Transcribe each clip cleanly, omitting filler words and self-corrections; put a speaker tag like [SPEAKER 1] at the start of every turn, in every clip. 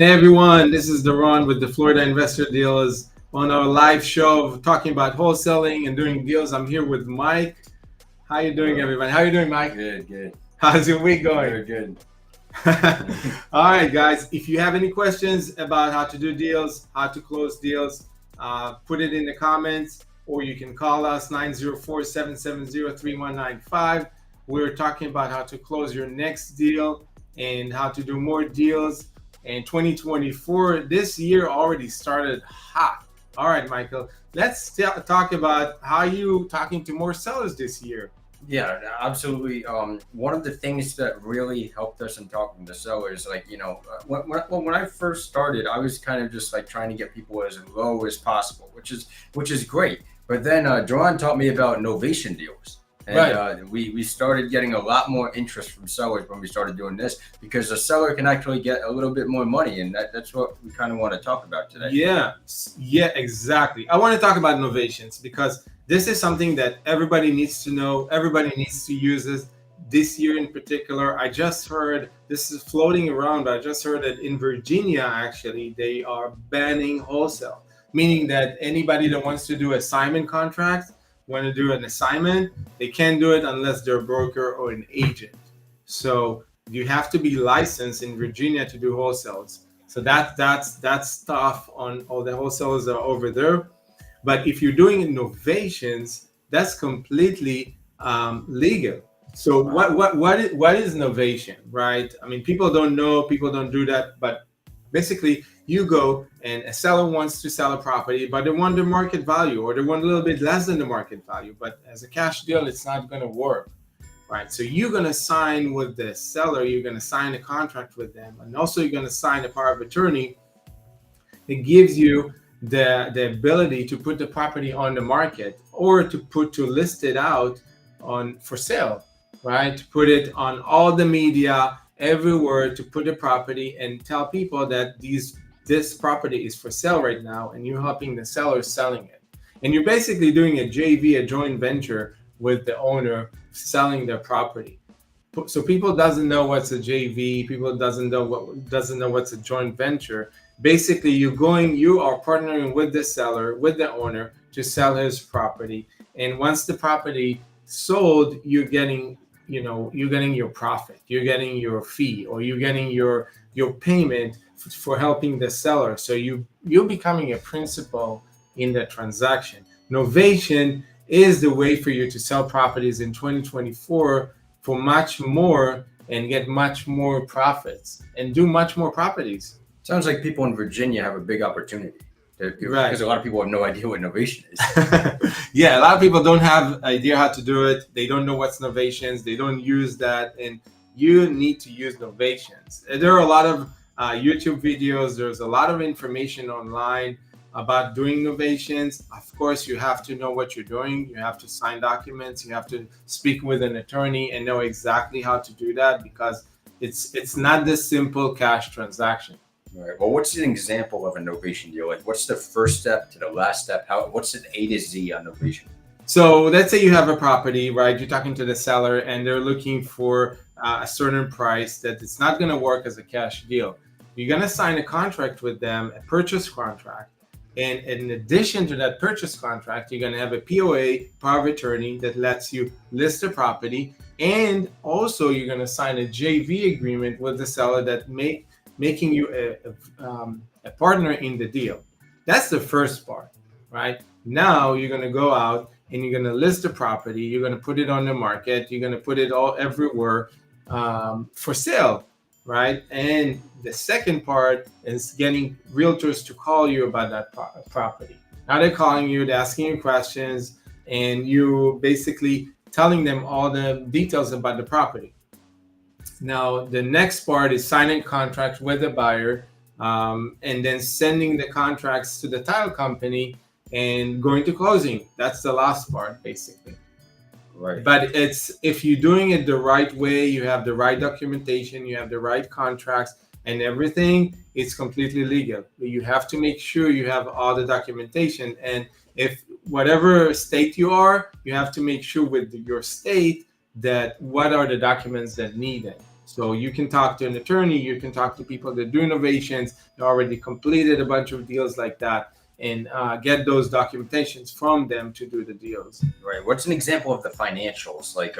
[SPEAKER 1] Hey everyone, this is Daron with the Florida Investor Deals on our live show of talking about wholesaling and doing deals. I'm here with Mike. How you doing, everybody? How you doing, Mike?
[SPEAKER 2] Good.
[SPEAKER 1] How's your week going?
[SPEAKER 2] Very good.
[SPEAKER 1] All right, guys. If you have any questions about how to do deals, how to close deals, put it in the comments, or you can call us 904-770-3195. We're talking about how to close your next deal and how to do more deals. And 2024, this year already started hot. All right, Michael, let's talk about how you talking to more sellers this year.
[SPEAKER 2] Yeah, absolutely. One of the things that really helped us in talking to sellers, when I first started, I was kind of just like trying to get people as low as possible, which is great. But then Duran taught me about novation deals. And
[SPEAKER 1] Right.
[SPEAKER 2] we started getting a lot more interest from sellers when we started doing this because a seller can actually get a little bit more money, and that's what we kind of want to talk about today.
[SPEAKER 1] Yeah, exactly. I want to talk about innovations because this is something that everybody needs to know. Everybody needs to use this year in particular. I just heard this is floating around, but I just heard that in Virginia, actually, they are banning wholesale, meaning that anybody that wants to do assignment contracts, want to do an assignment, they can't do it unless they're a broker or an agent. So you have to be licensed in Virginia to do wholesales. So that's tough on all the wholesalers that are over there. But if you're doing innovations, that's completely legal. So what is innovation, right? I mean, people don't know, people don't do that, but basically you go and a seller wants to sell a property, but they want the market value or they want a little bit less than the market value. But as a cash deal, it's not going to work, right? So you're going to sign with the seller, you're going to sign a contract with them, and also you're going to sign a power of attorney. It gives you the ability to put the property on the market or to list it out on for sale, right? To put it on all the media everywhere, to put the property and tell people that this property is for sale right now, and you're helping the seller selling it. And you're basically doing a JV, a joint venture with the owner selling their property. So people doesn't know what's a JV, people doesn't know what's a joint venture. Basically, you are partnering with the seller, with the owner to sell his property. And once the property sold, you're getting your profit, you're getting your fee, or you're getting your payment for helping the seller. So you're becoming a principal in the transaction. Novation is the way for you to sell properties in 2024 for much more and get much more profits and do much more properties.
[SPEAKER 2] Sounds like people in Virginia have a big opportunity. Right. Because a lot of people have no idea what innovation is.
[SPEAKER 1] Yeah, a lot of people don't have idea how to do it. They don't know what's innovations. They don't use that, and you need to use innovations. There are a lot of YouTube videos. There's a lot of information online about doing innovations. Of course, you have to know what you're doing. You have to sign documents. You have to speak with an attorney and know exactly how to do that because it's not this simple cash transaction.
[SPEAKER 2] All right. Well, what's an example of a novation deal? Like, what's the first step to the last step? What's an A to Z on novation?
[SPEAKER 1] So let's say you have a property, right? You're talking to the seller and they're looking for a certain price that it's not going to work as a cash deal. You're going to sign a contract with them, a purchase contract. And in addition to that purchase contract, you're going to have a POA, power of attorney, that lets you list the property. And also you're going to sign a JV agreement with the seller that making you a partner in the deal. That's the first part, right? Now you're going to go out and you're going to list the property. You're going to put it on the market. You're going to put it all everywhere for sale, right? And the second part is getting realtors to call you about that property. Now they're calling you, they're asking you questions, and you basically telling them all the details about the property. Now, the next part is signing contracts with the buyer and then sending the contracts to the title company and going to closing. That's the last part, basically.
[SPEAKER 2] Right.
[SPEAKER 1] But if you're doing it the right way, you have the right documentation, you have the right contracts and everything, it's completely legal. You have to make sure you have all the documentation. And if whatever state you are, you have to make sure with your state that what are the documents that needed. So you can talk to an attorney, you can talk to people that do innovations, they already completed a bunch of deals like that, and get those documentations from them to do the deals.
[SPEAKER 2] Right. What's an example of the financials? Like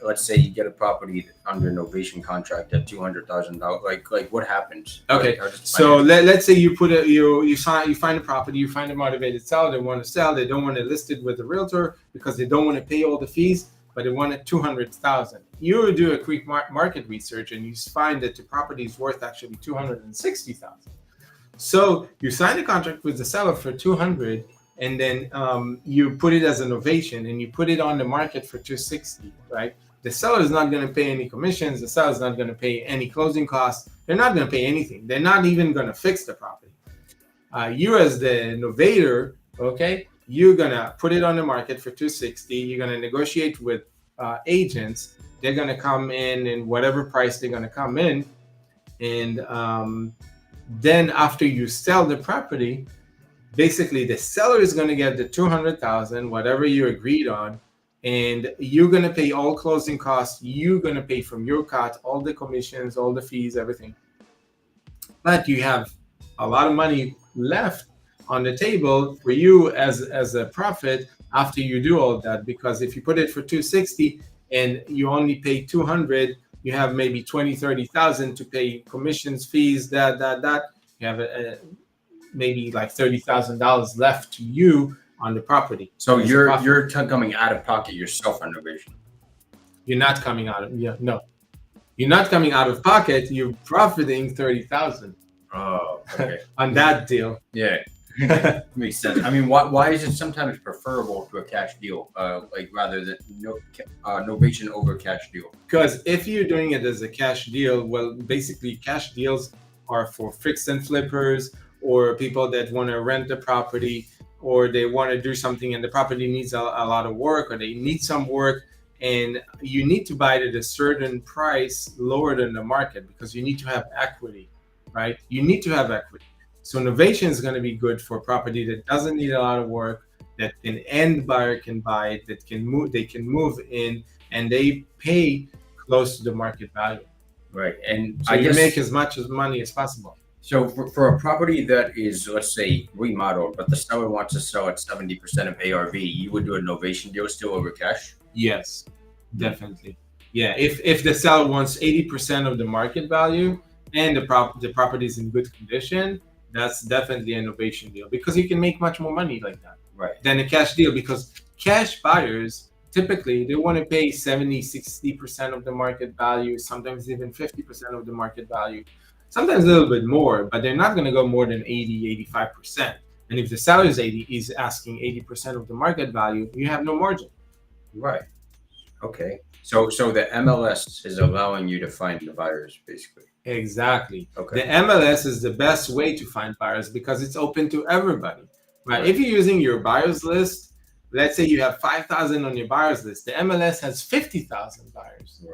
[SPEAKER 2] let's say you get a property under an ovation contract at $200,000. Like what happens?
[SPEAKER 1] Okay,
[SPEAKER 2] Like,
[SPEAKER 1] so let's say you put it, you find a property, you find a motivated seller, they want to sell, they don't want to list it with a realtor because they don't want to pay all the fees, but they want it 200,000. You do a quick market research and you find that the property is worth actually 260,000. So you sign a contract with the seller for 200, and then you put it as an ovation and you put it on the market for 260, right? The seller is not going to pay any commissions. The seller is not going to pay any closing costs. They're not going to pay anything. They're not even going to fix the property. You as the innovator, okay, you're going to put it on the market for 260. You're going to negotiate with agents. They're going to come in and whatever price they're going to come in. And then after you sell the property, basically the seller is going to get the 200,000, whatever you agreed on, and you're going to pay all closing costs. You're going to pay from your cut, all the commissions, all the fees, everything. But you have a lot of money left on the table for you as a profit after you do all that, because if you put it for 260 and you only pay 200, you have maybe 20-30,000 to pay commissions, fees, that. You have maybe like $30,000 left to you on the property.
[SPEAKER 2] So you're coming out of pocket yourself on innovation.
[SPEAKER 1] You're not coming out of no. You're not coming out of pocket. You're profiting 30,000.
[SPEAKER 2] Oh, okay.
[SPEAKER 1] On that deal.
[SPEAKER 2] Yeah. Makes sense. I mean, why is it sometimes preferable to a cash deal, like rather than novation over cash deal?
[SPEAKER 1] Because if you're doing it as a cash deal, well, basically cash deals are for fix and flippers or people that want to rent the property, or they want to do something and the property needs a lot of work, or they need some work, and you need to buy it at a certain price lower than the market because you need to have equity, right? You need to have equity. So innovation is going to be good for property that doesn't need a lot of work, that an end buyer can buy it, that can move, they can move in, and they pay close to the market value.
[SPEAKER 2] Right, and
[SPEAKER 1] so you make as much money as possible.
[SPEAKER 2] So for a property that is, let's say, remodeled, but the seller wants to sell at 70% of ARV, you would do a novation deal still over cash?
[SPEAKER 1] Yes, definitely. Yeah, if the seller wants 80% of the market value and the property is in good condition, that's definitely an innovation deal because you can make much more money like that,
[SPEAKER 2] right,
[SPEAKER 1] than a cash deal, because cash buyers typically they want to pay 70-60% of the market value, sometimes even 50% of the market value, sometimes a little bit more, but they're not going to go more than 80-85%. And if the seller is asking 80% of the market value, you have no margin.
[SPEAKER 2] Right. Okay. So the MLS is allowing you to find the buyers, basically.
[SPEAKER 1] Exactly.
[SPEAKER 2] Okay.
[SPEAKER 1] The MLS is the best way to find buyers because it's open to everybody. Right? If you're using your buyers list, let's say you have 5,000 on your buyers list, the MLS has 50,000 buyers.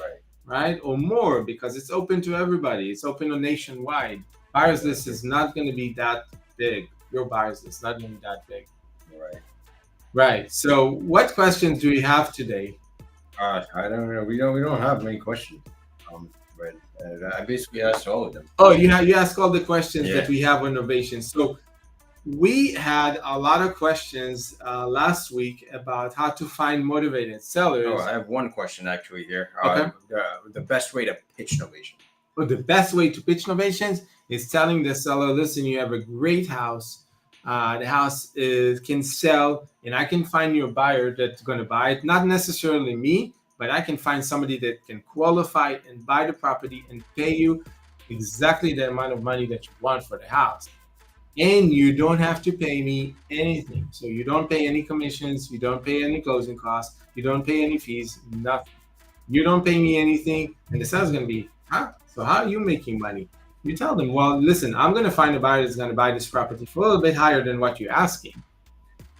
[SPEAKER 1] Right? Or more, because it's open to everybody. It's open to nationwide. Buyers list is not going to be that big. Your buyers list is not going to be that big. Right. So what questions do you have today?
[SPEAKER 2] I don't know. We don't have many questions. But I basically asked all of them.
[SPEAKER 1] Oh, you asked all the questions that we have on innovation. So we had a lot of questions last week about how to find motivated sellers.
[SPEAKER 2] Oh, I have one question actually here.
[SPEAKER 1] Okay.
[SPEAKER 2] The best way to pitch innovation.
[SPEAKER 1] Well, the best way to pitch innovations is telling the seller, listen, you have a great house. The house can sell, and I can find you a buyer that's going to buy it. Not necessarily me, but I can find somebody that can qualify and buy the property and pay you exactly the amount of money that you want for the house. And you don't have to pay me anything. So you don't pay any commissions, you don't pay any closing costs, you don't pay any fees, nothing. You don't pay me anything, and the seller's going to be, so how are you making money? You tell them, well, listen, I'm going to find a buyer that's going to buy this property for a little bit higher than what you're asking.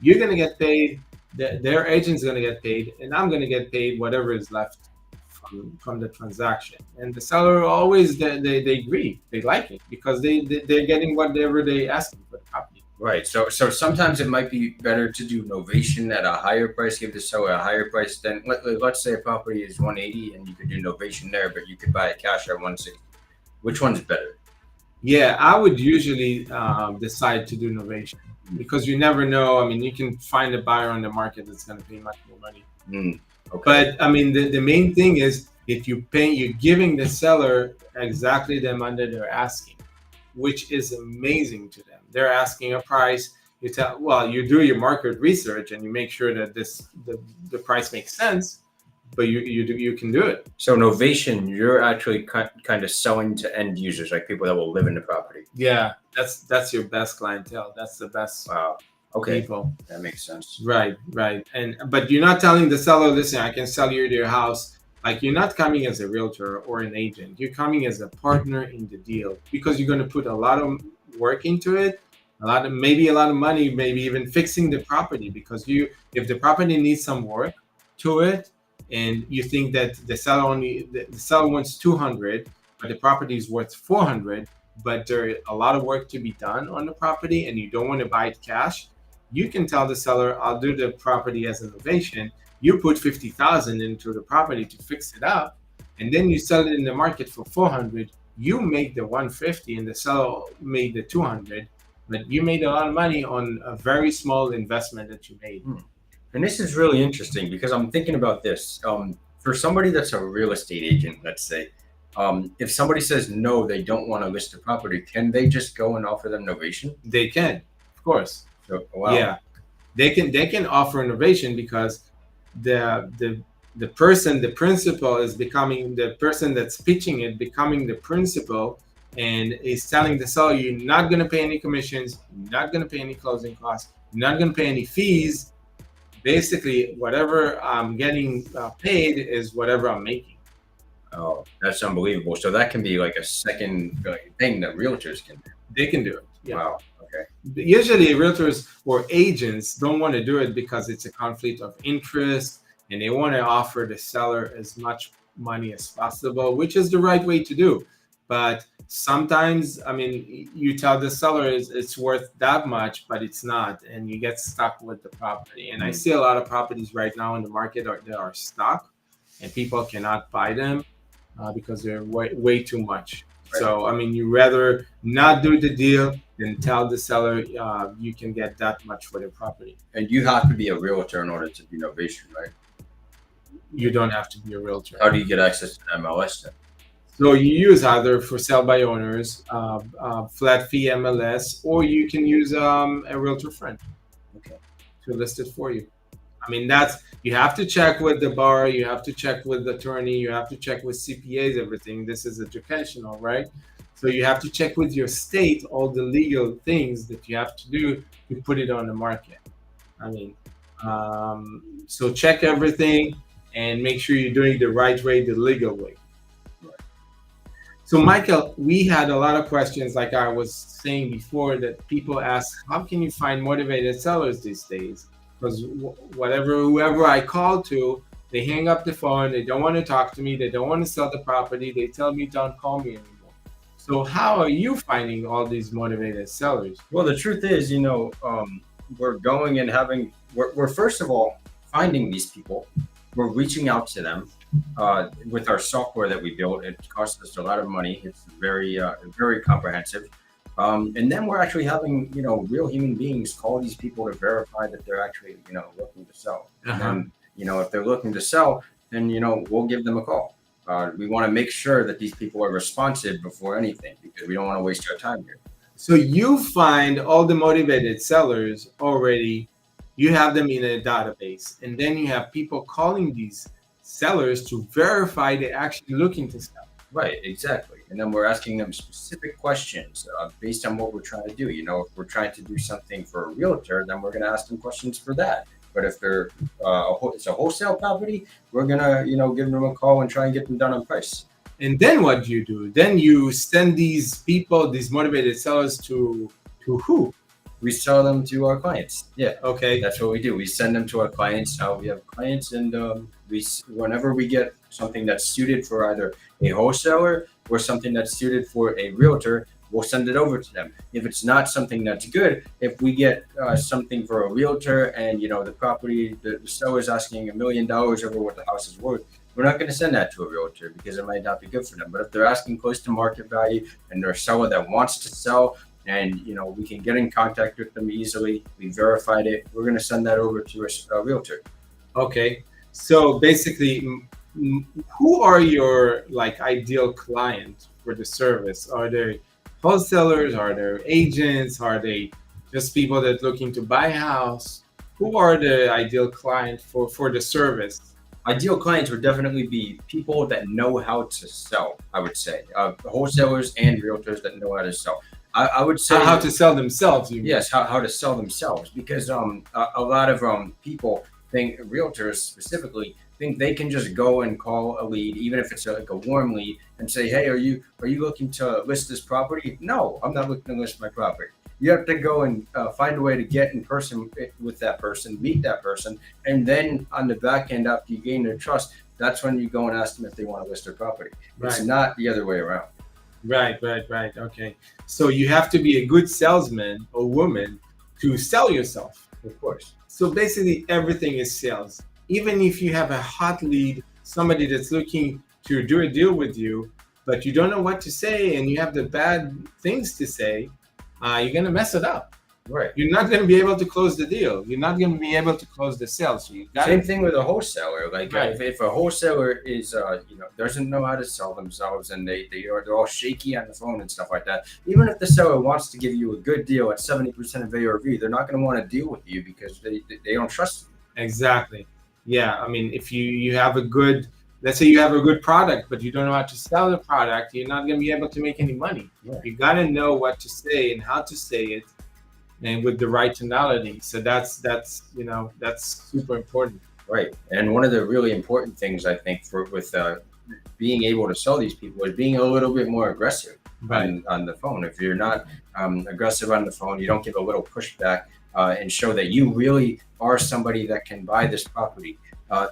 [SPEAKER 1] You're going to get paid, their agent's going to get paid, and I'm going to get paid whatever is left from the transaction. And the seller always, they agree, they like it because they're getting whatever they asking for the property.
[SPEAKER 2] Right. So sometimes it might be better to do novation at a higher price, give the seller a higher price than let's say a property is 180 and you could do novation there, but you could buy it cash at 160. Which one's better?
[SPEAKER 1] Yeah, I would usually decide to do innovation because you never know. I mean, you can find a buyer on the market that's going to pay much more money.
[SPEAKER 2] Mm, okay.
[SPEAKER 1] But I mean, the main thing is if you pay, you're giving the seller exactly the amount that they're asking, which is amazing to them. They're asking a price. You tell, well, you do your market research and you make sure that the price makes sense, but you can do it.
[SPEAKER 2] So novation, you're actually kind of selling to end users, like people that will live in the property.
[SPEAKER 1] Yeah, that's your best clientele. That's the best
[SPEAKER 2] Wow. Okay.
[SPEAKER 1] people.
[SPEAKER 2] That makes sense.
[SPEAKER 1] Right. And but you're not telling the seller, listen, I can sell you your house. Like you're not coming as a realtor or an agent. You're coming as a partner in the deal because you're going to put a lot of work into it, maybe a lot of money, maybe even fixing the property because if the property needs some work to it, and you think that the seller wants 200, but the property is worth 400, but there's a lot of work to be done on the property, and you don't want to buy it cash. You can tell the seller, I'll do the property as an innovation. You put 50,000 into the property to fix it up, and then you sell it in the market for 400. You make the 150, and the seller made the 200, but you made a lot of money on a very small investment that you made.
[SPEAKER 2] And this is really interesting because I'm thinking about this. For somebody that's a real estate agent, let's say, if somebody says no, they don't want to list the property, can they just go and offer them novation?
[SPEAKER 1] They can, of course.
[SPEAKER 2] So, wow.
[SPEAKER 1] Yeah, they can offer innovation because the person, the principal, is becoming the person that's pitching it, becoming the principal, and is telling the seller, you're not going to pay any commissions, you're not going to pay any closing costs, you're not going to pay any fees. Basically, whatever I'm getting paid is whatever I'm making.
[SPEAKER 2] Oh, that's unbelievable. So that can be like a second thing that realtors can do.
[SPEAKER 1] They can do it. Yeah.
[SPEAKER 2] Wow. Okay.
[SPEAKER 1] Usually, realtors or agents don't want to do it because it's a conflict of interest, and they want to offer the seller as much money as possible, which is the right way to do. But sometimes, I mean, you tell the seller it's worth that much, but it's not, and you get stuck with the property. And I see a lot of properties right now in the market that are stuck, and people cannot buy them because they're way too much. Right. So, I mean, you rather not do the deal than tell the seller you can get that much for the property.
[SPEAKER 2] And you have to be a realtor in order to do novation, right?
[SPEAKER 1] You don't have to be a realtor.
[SPEAKER 2] How do you get access to MLS then?
[SPEAKER 1] So you use either for sale by owners, flat fee MLS, or you can use a realtor friend to list it for you. I mean, you have to check with the bar, you have to check with the attorney, you have to check with CPAs, everything. This is educational, right? So you have to check with your state all the legal things that you have to do to put it on the market. I mean, so check everything and make sure you're doing the right way, the legal way. So Michael, we had a lot of questions, like I was saying before, that people ask, how can you find motivated sellers these days? Because whoever I call to, they hang up the phone, they don't want to talk to me, they don't want to sell the property, they tell me don't call me anymore. So how are you finding all these motivated sellers?
[SPEAKER 2] Well, the truth is, we're going and we're first of all finding these people. We're reaching out to them with our software that we built. It costs us a lot of money. It's very comprehensive. And then we're actually having, real human beings call these people to verify that they're actually, looking to sell.
[SPEAKER 1] Uh-huh.
[SPEAKER 2] And, if they're looking to sell, then, we'll give them a call. We want to make sure that these people are responsive before anything because we don't want to waste our time here.
[SPEAKER 1] So you find all the motivated sellers already, you have them in a database, and then you have people calling these sellers to verify they're actually looking to sell.
[SPEAKER 2] Right, exactly. And then we're asking them specific questions based on what we're trying to do. If we're trying to do something for a realtor, then we're going to ask them questions for that. But if they're it's a wholesale property, we're going to, give them a call and try and get them done on price.
[SPEAKER 1] And then what do you do? Then you send these people, these motivated sellers to who?
[SPEAKER 2] We sell them to our clients. Yeah.
[SPEAKER 1] Okay.
[SPEAKER 2] That's what we do. We send them to our clients. We have clients, and whenever we get something that's suited for either a wholesaler or something that's suited for a realtor, we'll send it over to them. If it's not something that's good, if we get something for a realtor and the property, the seller is asking $1 million over what the house is worth, we're not going to send that to a realtor because it might not be good for them. But if they're asking close to market value and they're a seller that wants to sell, and we can get in contact with them easily, we verified it, we're going to send that over to a realtor.
[SPEAKER 1] Okay, so basically, who are your ideal client for the service? Are they wholesalers? Are they agents? Are they just people that looking to buy a house? Who are the ideal client for the service?
[SPEAKER 2] Ideal clients would definitely be people that know how to sell, I would say. Wholesalers and realtors that know how to sell. I would say
[SPEAKER 1] How to sell themselves, you mean?
[SPEAKER 2] yes, how to sell themselves, because a lot of people think, realtors specifically think they can just go and call a lead, even if it's like a warm lead, and say, hey, are you looking to list this property? No, I'm not looking to list my property. You have to go and find a way to get in person with that person, meet that person, and then on the back end, after you gain their trust, that's when you go and ask them if they want to list their property. It's
[SPEAKER 1] Right.
[SPEAKER 2] not the other way around.
[SPEAKER 1] Right, right, right. Okay. So you have to be a good salesman or woman to sell yourself.
[SPEAKER 2] Of course.
[SPEAKER 1] So basically, everything is sales. Even if you have a hot lead, somebody that's looking to do a deal with you, but you don't know what to say and you have the bad things to say, you're going to mess it up.
[SPEAKER 2] Right.
[SPEAKER 1] You're not going to be able to close the deal. You're not going to be able to close the sale. So you got
[SPEAKER 2] Same thing with a wholesaler. Like
[SPEAKER 1] Right.
[SPEAKER 2] if a wholesaler is doesn't know how to sell themselves, and they're all shaky on the phone and stuff like that. Even if the seller wants to give you a good deal at 70% of ARV, they're not going to want to deal with you because they don't trust you.
[SPEAKER 1] Exactly. Yeah. I mean, if you have a good, let's say you have a good product, but you don't know how to sell the product, you're not going to be able to make any money.
[SPEAKER 2] Yeah.
[SPEAKER 1] You got to know what to say and how to say it, and with the right tonality. So that's super important.
[SPEAKER 2] Right. And one of the really important things I think with being able to sell these people is being a little bit more aggressive on the phone. If you're not aggressive on the phone, you don't give a little pushback and show that you really are somebody that can buy this property.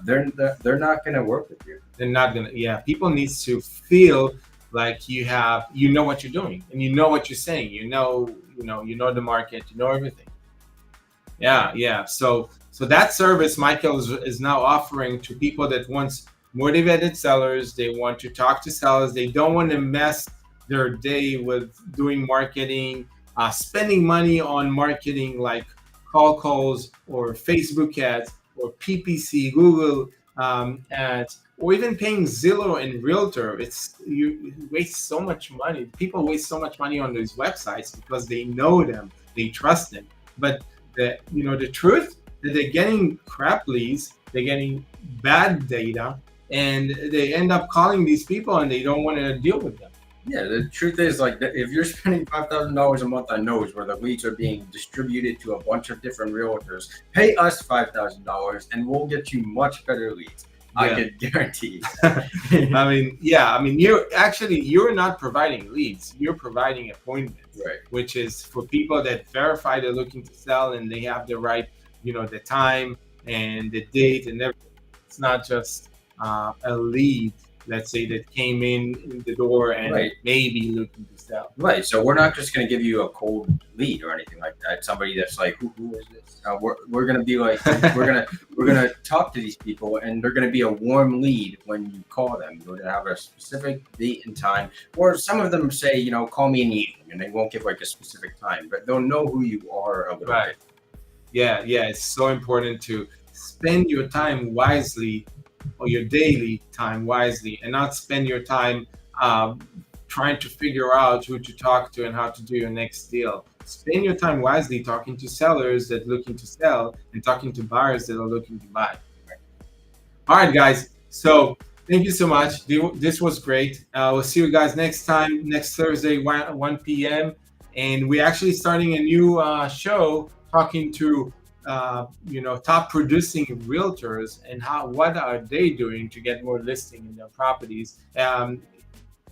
[SPEAKER 2] They're not going to work with you.
[SPEAKER 1] They're not gonna. Yeah, people needs to feel like you know what you're doing and you know what you're saying. You know the market. You know everything. Yeah, yeah. So that service Michael is now offering to people that wants motivated sellers. They want to talk to sellers. They don't want to mess their day with doing marketing, spending money on marketing like call calls or Facebook ads or PPC, Google ads, or even paying Zillow and Realtor. You waste so much money. People waste so much money on these websites because they know them, they trust them. But the truth that they're getting crap leads, they're getting bad data, and they end up calling these people and they don't want to deal with them.
[SPEAKER 2] Yeah, the truth is, like, if you're spending $5,000 a month on those, where the leads are being distributed to a bunch of different realtors, pay us $5,000 and we'll get you much better leads. I
[SPEAKER 1] Yeah.
[SPEAKER 2] can guarantee.
[SPEAKER 1] I mean, you're not providing leads. You're providing appointments,
[SPEAKER 2] Right.
[SPEAKER 1] which is for people that verify they're looking to sell and they have the right, the time and the date and everything. It's not just a lead, let's say, that came in the door and
[SPEAKER 2] Right.
[SPEAKER 1] maybe looking to sell.
[SPEAKER 2] Right. So we're not just going to give you a cold lead or anything like that. Somebody that's like, who is this? We're going to be like, we're gonna talk to these people, and they're going to be a warm lead when you call them. You're going to have a specific date and time, or some of them say, call me in the evening, and they won't give like a specific time, but they'll know who you are a little
[SPEAKER 1] Right.
[SPEAKER 2] bit.
[SPEAKER 1] Yeah, yeah. It's so important to spend your time wisely, or your daily time wisely, and not spend your time trying to figure out who to talk to and how to do your next deal. Spend your time wisely talking to sellers that are looking to sell and talking to buyers that are looking to buy. All right, guys. So thank you so much. This was great. We'll see you guys next time, next Thursday, 1 p.m. And we're actually starting a new show talking to top producing realtors and what are they doing to get more listing in their properties.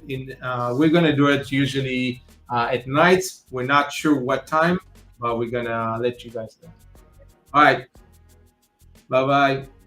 [SPEAKER 1] We're gonna do it usually at nights. We're not sure what time, but we're gonna let you guys know. All right, bye bye.